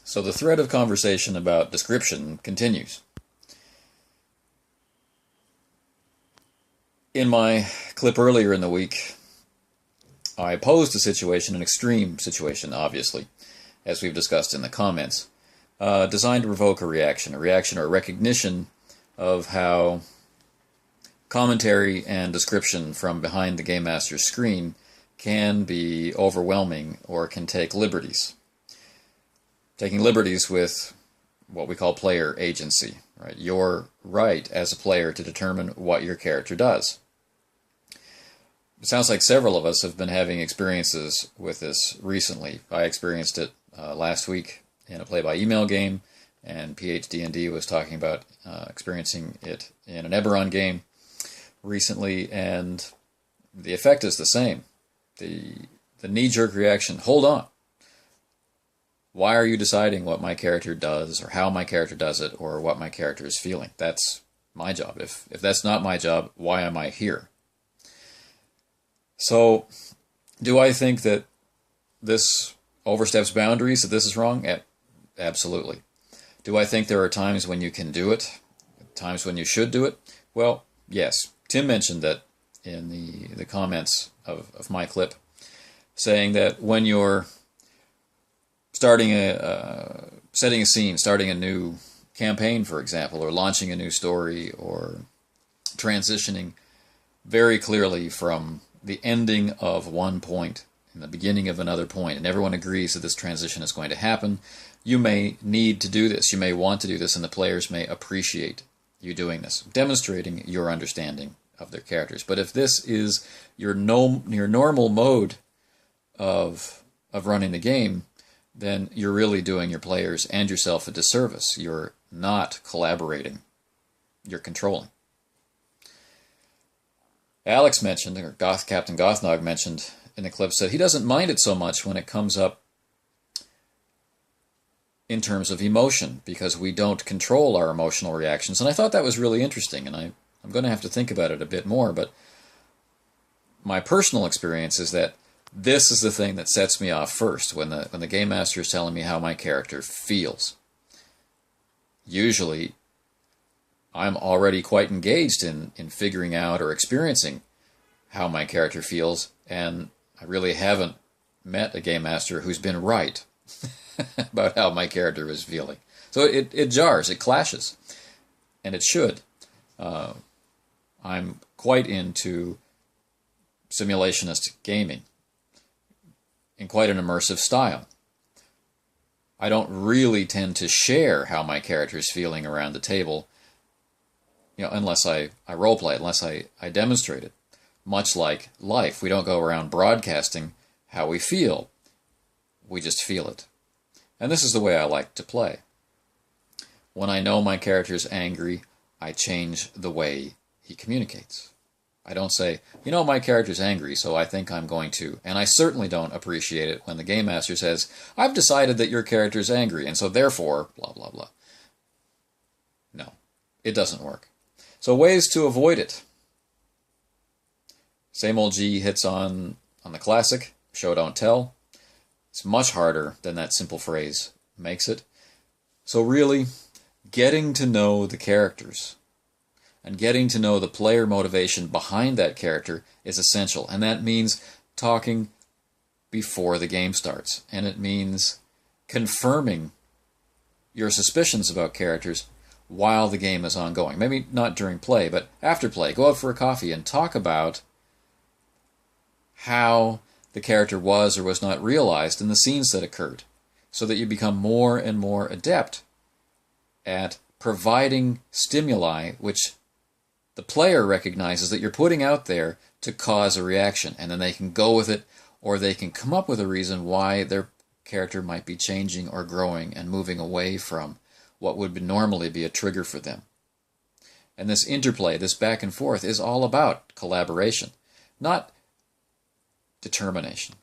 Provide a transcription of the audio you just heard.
So the thread of conversation about description continues. In my clip earlier in the week, I posed a situation, an extreme situation, obviously, as we've discussed in the comments, designed to provoke a reaction or recognition of how commentary and description from behind the Game Master's screen can be overwhelming or can take liberties. Taking liberties with what we call player agency, right? Your right as a player to determine what your character does. It sounds like several of us have been having experiences with this recently. I experienced it last week in a play-by-email game, and phDnD was talking about experiencing it in an Eberron game recently, and the effect is the same. The knee-jerk reaction, hold on. Why are you deciding what my character does, or how my character does it, or what my character is feeling? That's my job. If that's not my job, why am I here? So, do I think that this oversteps boundaries, that this is wrong? Absolutely. Do I think there are times when you can do it, times when you should do it? Well, yes. Tim mentioned that in the comments of my clip, saying that when you're starting setting a scene, starting a new campaign, for example, or launching a new story, or transitioning very clearly from the ending of one point and the beginning of another point, and everyone agrees that this transition is going to happen, you may need to do this. You may want to do this, and the players may appreciate you doing this, demonstrating your understanding of their characters. But if this is your normal mode of running the game, then you're really doing your players and yourself a disservice. You're not collaborating. You're controlling. Alex mentioned, or Captain Gothnog mentioned in the clip, said he doesn't mind it so much when it comes up in terms of emotion, because we don't control our emotional reactions. And I thought that was really interesting, and I'm going to have to think about it a bit more, but my personal experience is that this is the thing that sets me off first, when the Game Master is telling me how my character feels. Usually, I'm already quite engaged in figuring out or experiencing how my character feels, and I really haven't met a Game Master who's been right about how my character is feeling. So it jars, it clashes, and it should. I'm quite into simulationist gaming in quite an immersive style. I don't really tend to share how my character is feeling around the table, unless I roleplay it, unless I demonstrate it. Much like life, we don't go around broadcasting how we feel. We just feel it. And this is the way I like to play. When I know my character's angry, I change the way he communicates. I don't say, my character's angry, so I think I'm going to. And I certainly don't appreciate it when the Game Master says, I've decided that your character's angry, and so therefore, blah, blah, blah. No, it doesn't work. So ways to avoid it. Sameoldji hits on the classic, show don't tell. It's much harder than that simple phrase makes it. So really, getting to know the characters and getting to know the player motivation behind that character is essential. And that means talking before the game starts. And it means confirming your suspicions about characters while the game is ongoing. Maybe not during play, but after play. Go out for a coffee and talk about how the character was or was not realized in the scenes that occurred, so that you become more and more adept at providing stimuli which the player recognizes that you're putting out there to cause a reaction, and then they can go with it, or they can come up with a reason why their character might be changing or growing and moving away from what would normally be a trigger for them. And this interplay, this back and forth, is all about collaboration, not determination.